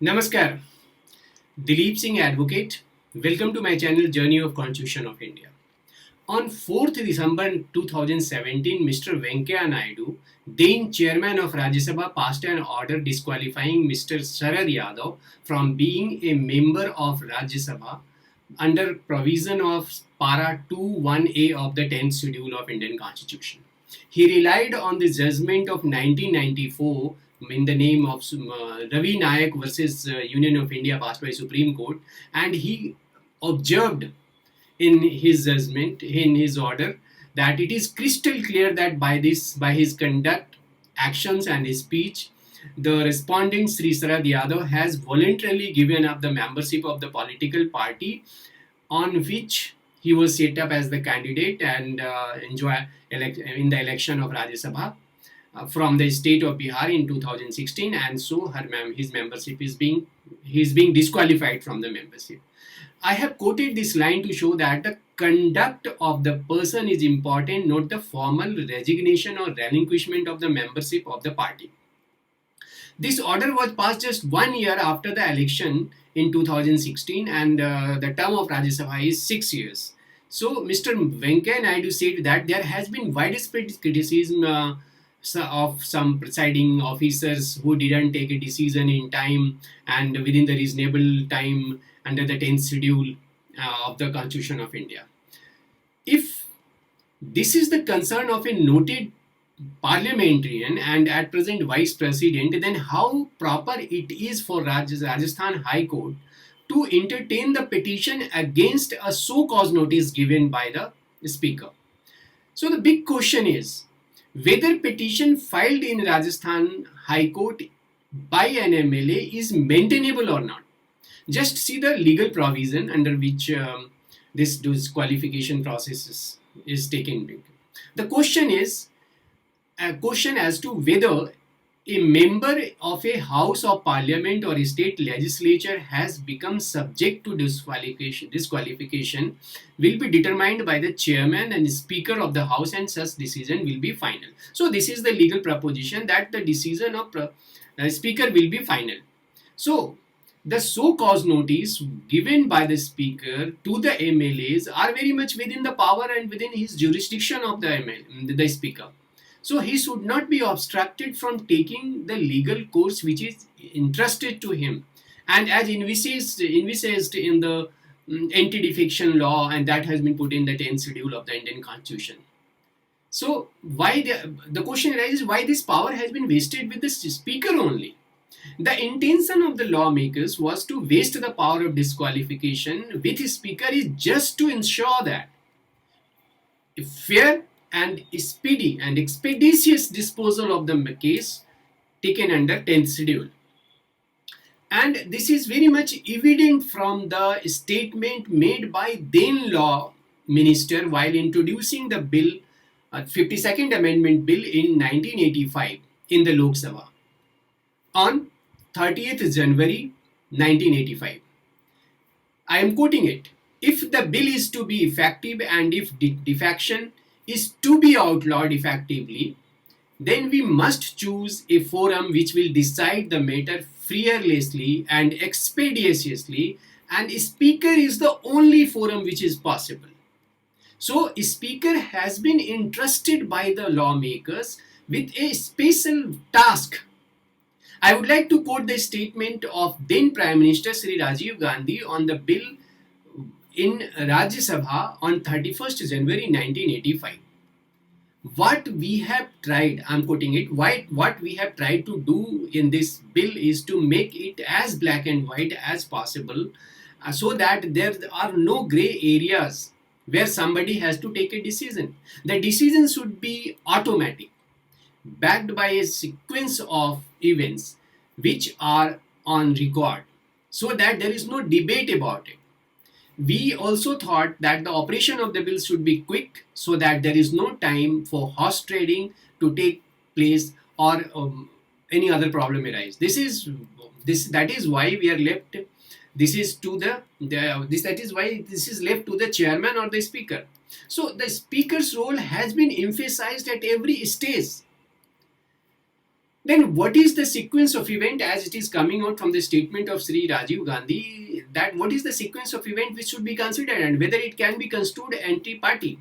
Namaskar, Dileep Singh Advocate. Welcome to my channel Journey of Constitution of India. On 4th December 2017, Mr. Venkaiah Naidu, then Chairman of Rajya Sabha, passed an order disqualifying Mr. Sharad Yadav from being a member of Rajya Sabha under provision of Para 2(1)(a) of the 10th Schedule of Indian Constitution. He relied on the judgment of 1994 in the name of Ravi Nayak versus Union of India passed by Supreme Court, and he observed in his judgment, in his order, that it is crystal clear that by his conduct, actions, and his speech, the respondent Sri Sharad Yadav has voluntarily given up the membership of the political party on which he was set up as the candidate and in the election of Rajya Sabha from the state of Bihar in 2016, and so his membership is being disqualified from the membership. I have quoted this line to show that the conduct of the person is important, not the formal resignation or relinquishment of the membership of the party. This order was passed just 1 year after the election in 2016, and the term of Rajya Sabha is 6 years. So, Mr. Venkaiah Naidu said that there has been widespread criticism of some presiding officers who didn't take a decision in time and within the reasonable time under the 10th schedule of the Constitution of India. If this is the concern of a noted parliamentarian and at present vice president, then how proper it is for Rajasthan High Court to entertain the petition against a so-called notice given by the speaker. So the big question is whether petition filed in Rajasthan High Court by an MLA is maintainable or not. Just see the legal provision under which this disqualification process is taken. The question is a question as to whether a member of a House of Parliament or a state legislature has become subject to disqualification will be determined by the chairman and speaker of the House, and such decision will be final. So this is the legal proposition that the decision of speaker will be final. So the so-called notice given by the speaker to the MLAs are very much within the power and within his jurisdiction of the speaker. So he should not be obstructed from taking the legal course which is entrusted to him, and as envisaged in the anti-defection law, and that has been put in the 10th schedule of the Indian Constitution. So why the question arises, why this power has been wasted with the speaker only? The intention of the lawmakers was to waste the power of disqualification with the speaker is just to ensure that fair and speedy and expeditious disposal of the case taken under 10th schedule. And this is very much evident from the statement made by then law minister while introducing the bill, 52nd Amendment Bill in 1985 in the Lok Sabha on 30th January 1985. I am quoting it. If the bill is to be effective and if defection is to be outlawed effectively, then we must choose a forum which will decide the matter fearlessly and expeditiously, and a speaker is the only forum which is possible. So a speaker has been entrusted by the lawmakers with a special task. I would like to quote the statement of then Prime Minister Sri Rajiv Gandhi on the bill in Rajya Sabha on 31st January 1985. What we have tried, I'm quoting it, what we have tried to do in this bill is to make it as black and white as possible so that there are no gray areas where somebody has to take a decision. The decision should be automatic, backed by a sequence of events which are on record, so that there is no debate about it. We also thought that the operation of the bill should be quick so that there is no time for horse trading to take place or any other problem arise. That is why we are left. This is to that is why this is left to the chairman or the speaker. So the speaker's role has been emphasized at every stage. Then what is the sequence of event as it is coming out from the statement of Sri Rajiv Gandhi, that what is the sequence of event which should be considered and whether it can be construed anti-party?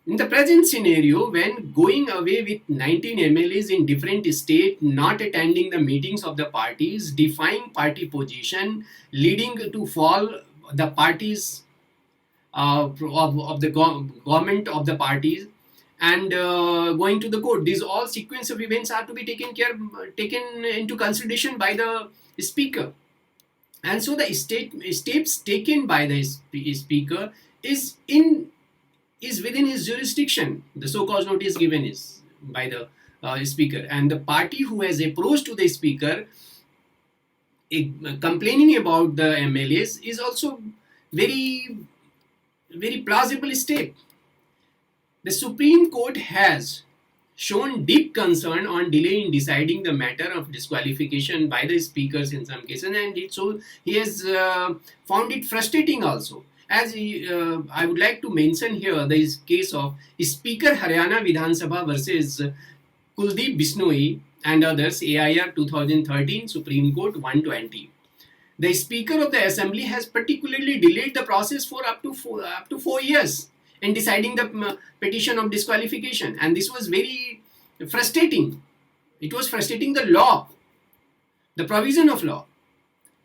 In the present scenario, when going away with 19 MLAs in different states, not attending the meetings of the parties, defying party position, leading to fall the parties of the government of the parties, and going to the court. These all sequence of events are to be taken into consideration by the speaker, and so the steps taken by the speaker is within his jurisdiction. The so-called notice given is by the speaker, and the party who has approached to the speaker complaining about the MLAs is also very very plausible step. The Supreme Court has shown deep concern on delay in deciding the matter of disqualification by the speakers in some cases, and he has found it frustrating also. As I would like to mention here the case of Speaker Haryana Vidhan Sabha versus Kuldeep Bishnoi and others, AIR 2013, Supreme Court 120. The Speaker of the Assembly has particularly delayed the process for up to 4 years in deciding the petition of disqualification, and this was very frustrating. It was frustrating the law, the provision of law.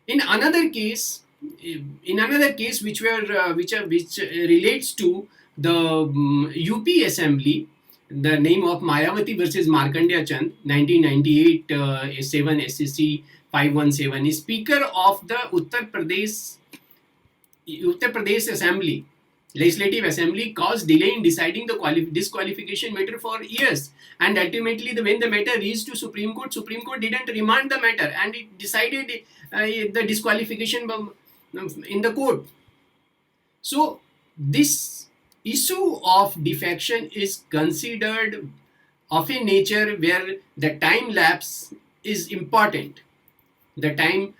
In another case, which relates to the UP Assembly, the name of Mayawati versus Markandeya Chand, 1998, 7 SCC 517, is Speaker of the Uttar Pradesh Assembly, Legislative Assembly, caused delay in deciding the disqualification matter for years, and ultimately when the matter reached to Supreme Court didn't remand the matter and it decided the disqualification in the court. So this issue of defection is considered of a nature where the time lapse is important. The time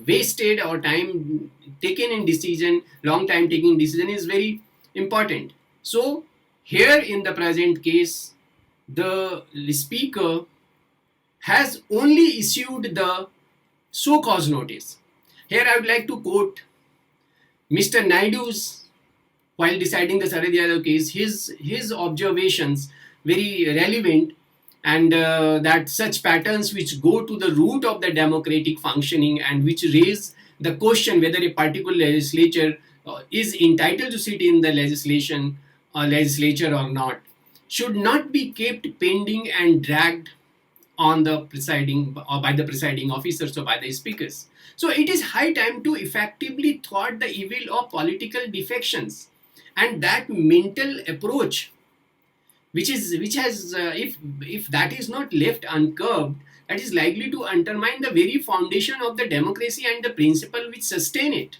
wasted or time taken in decision, long time taking decision, is very important. So here in the present case, the speaker has only issued the show cause notice. Here I would like to quote Mr. Naidu's, while deciding the Sarad Yadav case, his observations very relevant, and that such patterns which go to the root of the democratic functioning and which raise the question whether a particular legislature is entitled to sit in the legislature or not, should not be kept pending and dragged on the presiding or by the presiding officers or by the speakers. So it is high time to effectively thwart the evil of political defections, and that mental approach which has if that is not left uncurbed, that is likely to undermine the very foundation of the democracy and the principle which sustain it.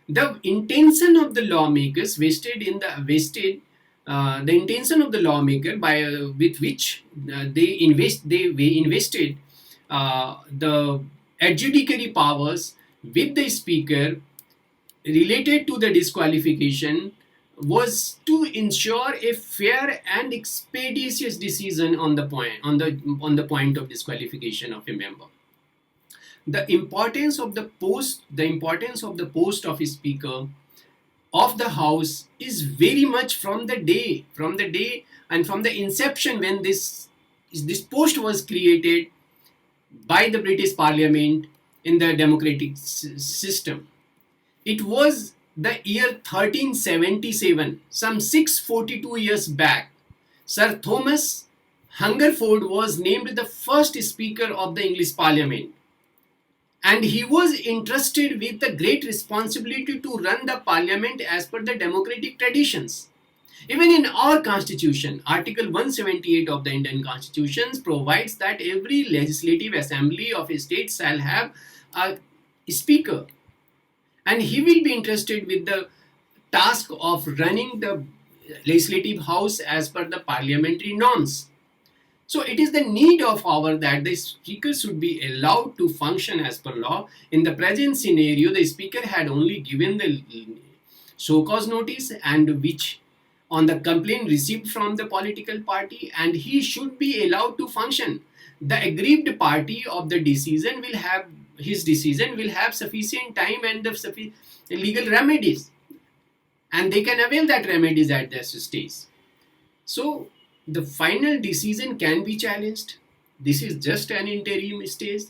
The intention of the lawmakers the intention of the lawmaker by with which they invested the adjudicatory powers with the speaker related to the disqualification was to ensure a fair and expeditious decision on the point of disqualification of a member. The importance of the post of a speaker of the house is very much from the day and from the inception when this post was created by the British Parliament in the democratic system. It was the year 1377, some 642 years back. Sir Thomas Hungerford was named the first Speaker of the English Parliament, and he was entrusted with the great responsibility to run the Parliament as per the democratic traditions. Even in our Constitution, Article 178 of the Indian Constitution provides that every legislative assembly of a state shall have a speaker, and he will be entrusted with the task of running the legislative house as per the parliamentary norms. So it is the need of hour that the speaker should be allowed to function as per law. In the present scenario, the speaker had only given the show cause notice, and which on the complaint received from the political party, and he should be allowed to function. The aggrieved party of the decision will have his decision will have sufficient time and the legal remedies, and they can avail that remedies at this stage. So the final decision can be challenged. This is just an interim stage,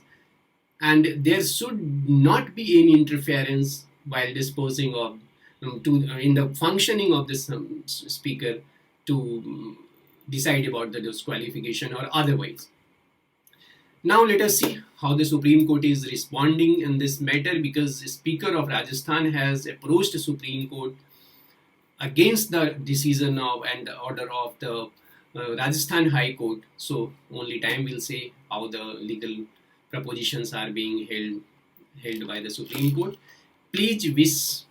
and there should not be any interference while disposing of in the functioning of this speaker to decide about the disqualification or otherwise. Now let us see how the Supreme Court is responding in this matter, because the Speaker of Rajasthan has approached the Supreme Court against the decision of and the order of the Rajasthan High Court. So only time will say how the legal propositions are being held by the Supreme Court. Please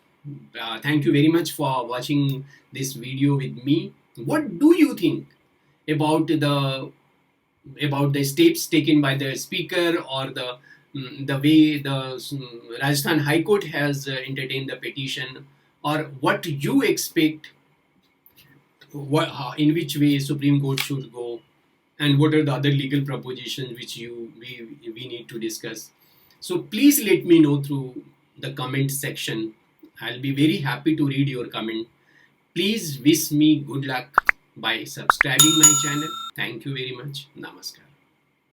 thank you very much for watching this video with me. What do you think about the steps taken by the speaker, or the way the Rajasthan High Court has entertained the petition, or what you expect, in which way Supreme Court should go, and what are the other legal propositions which we need to discuss? So please let me know through the comment section. I'll be very happy to read your comment. Please wish me good luck by subscribing my channel. Thank you very much. Namaskar.